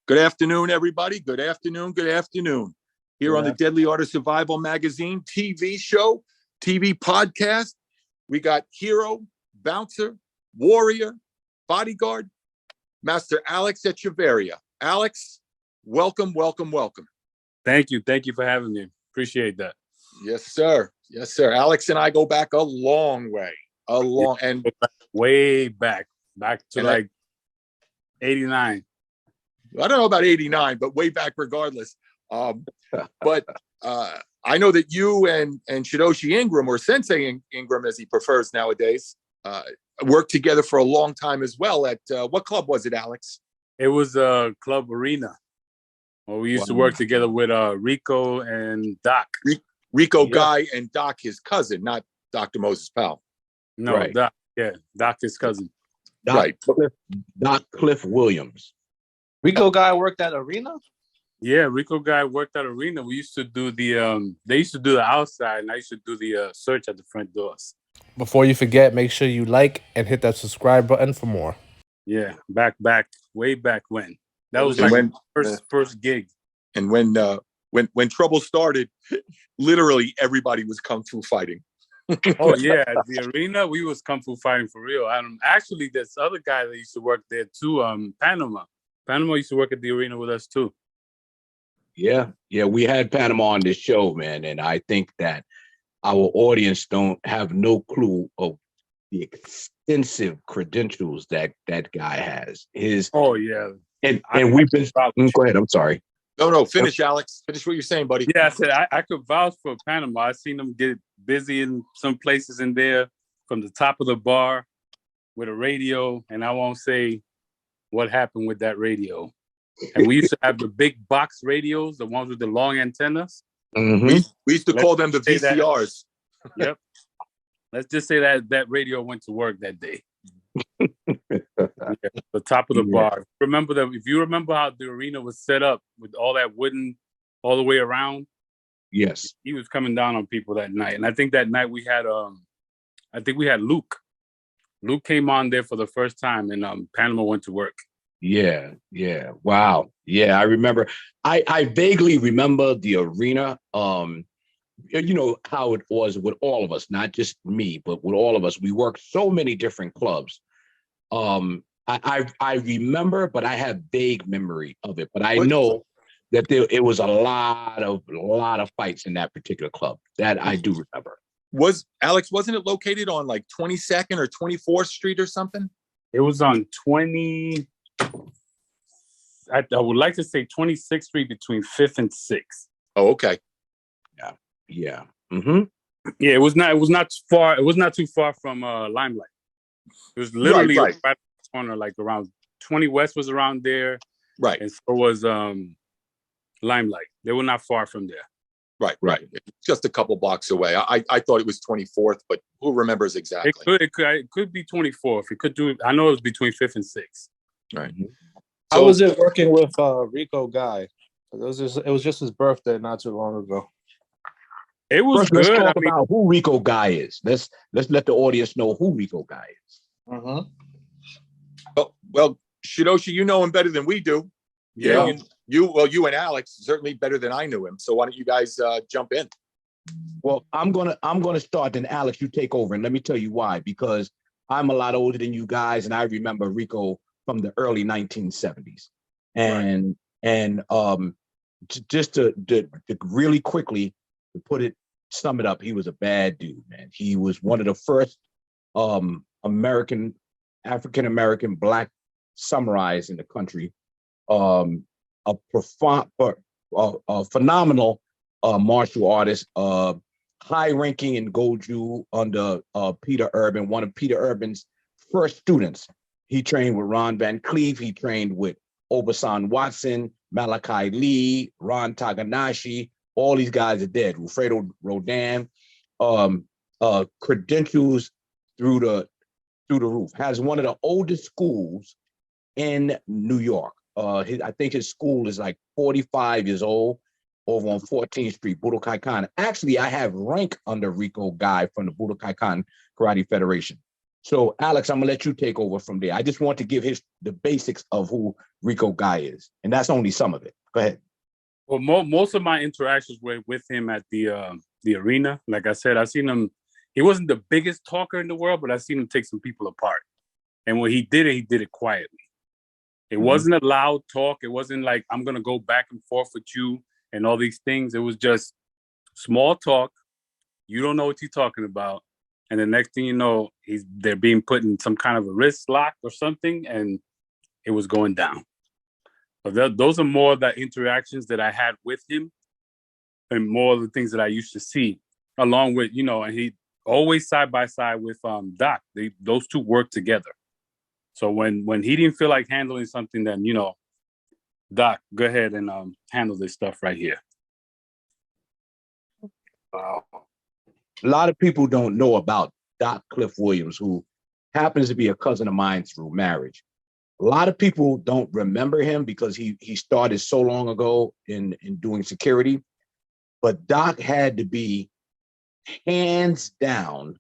Good afternoon, everybody. Good afternoon. Good afternoon. Here on the Deadly Art of Survival magazine, TV show, TV podcast, we got hero, bouncer, warrior, bodyguard, Master Alex Echavarria. Alex, welcome, welcome, welcome. Thank you. Thank you for having me. Appreciate that. Yes, sir. Yes, sir. Alex and I go back a long way. Way back to like 89. I don't know about 89, but way back regardless. But I know that you and Shidoshi Ingram, or Sensei Ingram as he prefers nowadays, worked together for a long time as well. At what club was it, Alex? It was Club Arena. Well, we used to work together with Rico and Doc. Rico Guy and Doc, his cousin, not Dr. Moses Powell. No, right. Doc, his cousin. Doc Cliff Williams. Rico Guy worked at Arena? Yeah, Rico Guy worked at Arena. We used to do they used to do the outside, and I used to do the search at the front doors. Before you forget, make sure you like and hit that subscribe button for more. Yeah, way back when. That was like first gig. And when trouble started, literally everybody was kung fu fighting. Oh yeah, at the Arena, we was kung fu fighting for real. Actually, this other guy that used to work there too, Panama. Panama used to work at the Arena with us too. Yeah, we had Panama on this show, man, and I think that our audience don't have no clue of the extensive credentials that guy has. And we've been. Go ahead. I'm sorry. No. Finish, Alex. Finish what you're saying, buddy. Yeah, I said I could vouch for Panama. I seen them get busy in some places in there, from the top of the bar with a radio, and I won't say what happened with that radio. And we used to have the big box radios, the ones with the long antennas. Mm-hmm. We used to call them the VCRs. Yep. Let's just say that radio went to work that day. The top of the bar. Remember that? If you remember how the Arena was set up with all that wooden all the way around. Yes. He was coming down on people that night. And I think that night we had Luke. Luke came on there for the first time, and Panama went to work. Yeah. Wow. Yeah, I remember. I vaguely remember the Arena. You know how it was with all of us, not just me, but with all of us. We worked so many different clubs. I remember, but I have vague memory of it. But I know that it was a lot of fights in that particular club. That I do remember. Wasn't it located on like 22nd or 24th Street or something? It was on 20. I would like to say 26th Street between 5th and 6th. Oh, okay. Yeah. Mm-hmm. Yeah, it was not far. It was not too far from Limelight. It was literally right on the corner, like around 20 West was around there. Right. And so was Limelight. They were not far from there. Right. Just a couple blocks away. I thought it was 24th, but who remembers exactly? It could be 24th. It could do. I know it was between 5th and 6th. Right. How was it working with Rico Guy? It was just his birthday not too long ago. It was First, good. Let's talk about who Rico Guy is. Let's let the audience know who Rico Guy is. Mm-hmm. Well, Shidoshi, you know him better than we do. Yeah. You and Alex certainly better than I knew him. So why don't you guys jump in? Well, I'm gonna start, and Alex, you take over, and let me tell you why. Because I'm a lot older than you guys, and I remember Rico from the early 1970s. And just to really quickly to sum it up, he was a bad dude, man. He was one of the first African-American black samurais in the country. A phenomenal martial artist, high-ranking in Goju under Peter Urban, one of Peter Urban's first students. He trained with Ron Van Cleef. He trained with Obasan Watson, Malachi Lee, Ron Takanashi. All these guys are dead. Wilfredo Rodan, credentials through the roof. Has one of the oldest schools in New York. I think his school is like 45 years old, over on 14th Street, Budokai Kan. Actually, I have rank under Rico Guy from the Budokai Kan Karate Federation. So, Alex, I'm gonna let you take over from there. I just want to give the basics of who Rico Guy is, and that's only some of it. Go ahead. Well, most of my interactions were with him at the arena. Like I said, I seen him. He wasn't the biggest talker in the world, but I seen him take some people apart. And when he did it quietly. It wasn't a loud talk. It wasn't like, I'm gonna go back and forth with you and all these things. It was just small talk. You don't know what you're talking about. And the next thing you know, they're being put in some kind of a wrist lock or something, and it was going down. So those are more the interactions that I had with him, and more of the things that I used to see, along with, and he always side by side with Doc. Those two work together. So when he didn't feel like handling something, then Doc, go ahead and handle this stuff right here. Wow. A lot of people don't know about Doc Cliff Williams, who happens to be a cousin of mine through marriage. A lot of people don't remember him because he started so long ago in doing security. But Doc had to be hands down,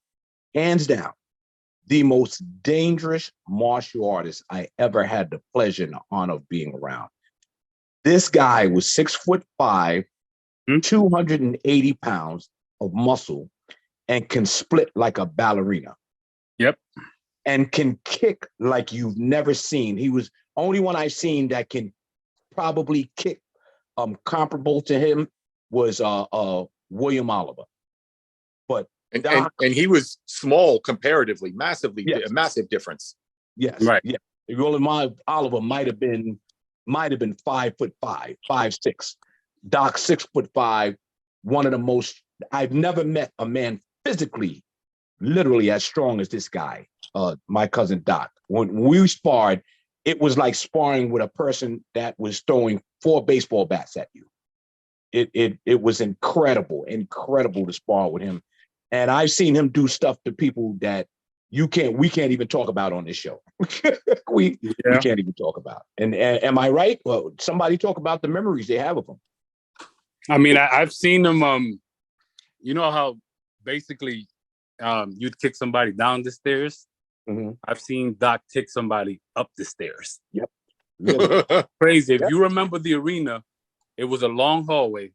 the most dangerous martial artist I ever had the pleasure and the honor of being around. This guy was 6'5", 280 pounds of muscle, and can split like a ballerina. Yep. And can kick like you've never seen. He was only one I've seen that can probably kick comparable to him was William Oliver. But and he was small comparatively, massively, yes. A massive difference. Yes, right. Yeah. William Oliver might have been 5'5", 5'6". Doc 6'5", one of the most. I've never met a man physically, literally as strong as this guy, my cousin Doc. When we sparred, it was like sparring with a person that was throwing 4 baseball bats at you. It was incredible to spar with him. And I've seen him do stuff to people that we can't even talk about on this show. we can't even talk about. And am I right? Well, somebody talk about the memories they have of him. I mean, I've seen them. You know how basically you'd kick somebody down the stairs? Mm-hmm. I've seen Doc kick somebody up the stairs. Yep. Crazy. If you remember the arena, it was a long hallway.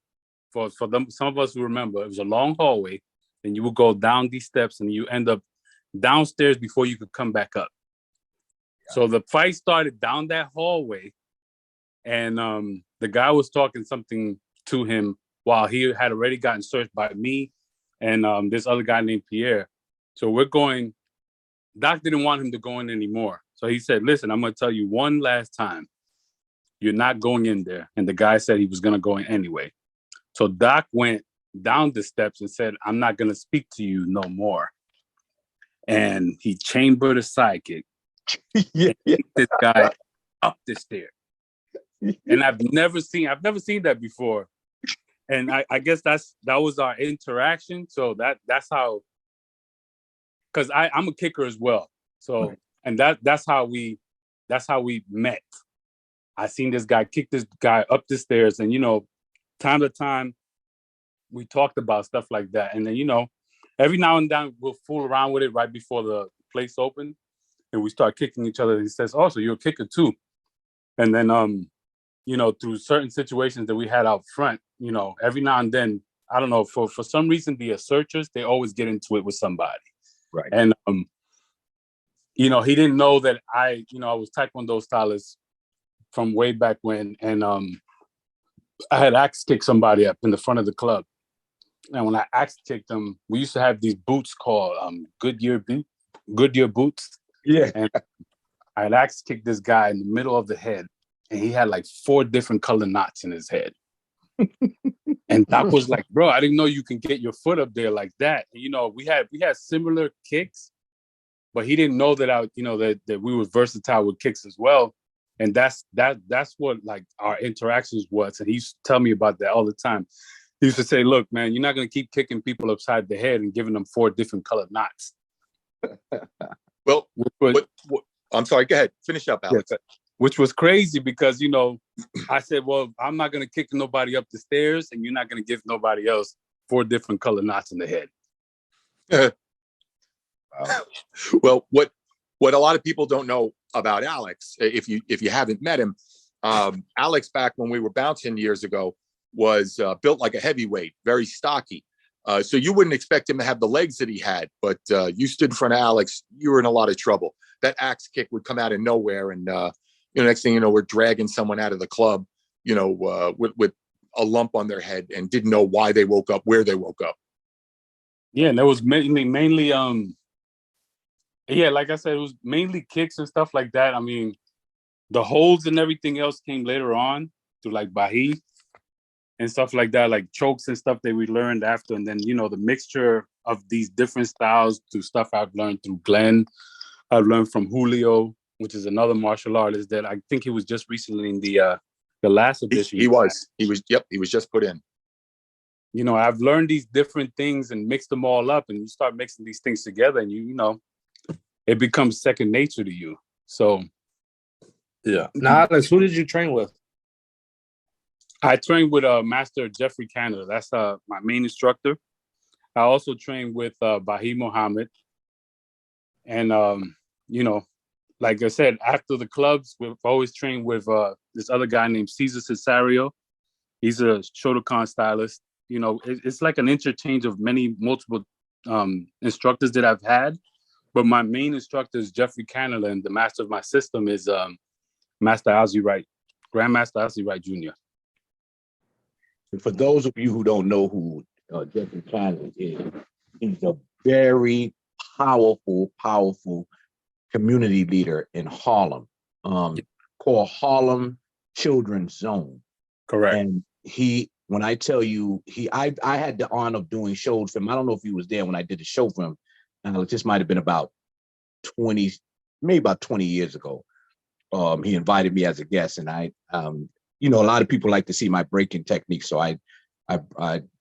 For them, some of us who remember, it was a long hallway. And you would go down these steps and you end up downstairs before you could come back up. Yeah. So the fight started down that hallway. And the guy was talking something to him while he had already gotten searched by me and this other guy named Pierre. So we're going, Doc didn't want him to go in anymore. So he said, listen, I'm going to tell you one last time, you're not going in there. And the guy said he was going to go in anyway. So Doc went down the steps and said, I'm not going to speak to you no more. And he chambered a sidekick. This guy up the stairs. And I've never seen that before. And I guess that was our interaction. So that's how, because I'm a kicker as well. So right. And that's how we met. I seen this guy kick this guy up the stairs, and time to time we talked about stuff like that. And then every now and then we'll fool around with it right before the place opened, and we start kicking each other. And he says, "Oh, so you're a kicker too?" And then through certain situations that we had out front, every now and then, I don't know, for some reason, the searchers, they always get into it with somebody. Right. And, he didn't know that I was Taekwondo stylist from way back when. And I had axe kicked somebody up in the front of the club. And when I axe kicked them, we used to have these boots called Goodyear boots. Yeah. And I had axe kicked this guy in the middle of the head. And he had like 4 different color knots in his head. And Doc was like, bro, I didn't know you can get your foot up there like that. And, we had similar kicks, but he didn't know that that we were versatile with kicks as well. And that's what like our interactions was. And he used to tell me about that all the time. He used to say, look, man, you're not going to keep kicking people upside the head and giving them 4 different colored knots. Well, I'm sorry. Go ahead. Finish up, Alex. Yeah, which was crazy because, I said, well, I'm not going to kick nobody up the stairs, and you're not going to give nobody else 4 different color knots in the head. Well, what a lot of people don't know about Alex, if you haven't met him, Alex back when we were bouncing years ago was built like a heavyweight, very stocky. So you wouldn't expect him to have the legs that he had, but you stood in front of Alex, you were in a lot of trouble. That axe kick would come out of nowhere, and next thing you know, we're dragging someone out of the club, with a lump on their head and didn't know why they woke up, where they woke up. Yeah, and that was mainly like I said, it was mainly kicks and stuff like that. I mean, the holds and everything else came later on through like Bahi and stuff like that, like chokes and stuff that we learned after. And then, the mixture of these different styles to stuff I've learned through Glen. I've learned from Julio, which is another martial artist that I think he was just recently in the last edition. He was just put in. I've learned these different things and mixed them all up, and you start mixing these things together, and it becomes second nature to you. So, yeah. Now, Alex, who did you train with? I trained with Master Jeffrey Canada. That's my main instructor. I also trained with Bahi Muhammad. And, like I said, after the clubs, we've always trained with this other guy named Cesar Cesario. He's a Shotokan stylist. It's like an interchange of multiple instructors that I've had. But my main instructor is Jeffrey Canada, and the master of my system is Master Ozzy Wright, Grandmaster Ozzy Wright Jr. For those of you who don't know who Jeffrey Canada is, he's a very powerful community leader in Harlem, called Harlem Children's Zone. Correct. And when I tell you, I had the honor of doing shows for him. I don't know if he was there when I did the show for him. This might have been about 20 years ago. He invited me as a guest, and I, a lot of people like to see my breaking technique. So I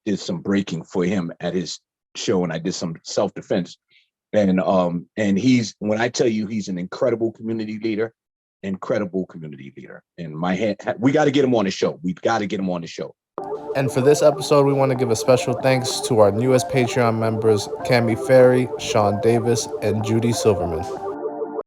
did some breaking for him at his show, and I did some self-defense. And when I tell you he's an incredible community leader. And we got to get him on the show. And for this episode, we want to give a special thanks to our newest Patreon members, Cami Ferry, Sean Davis, and Judy Silverman.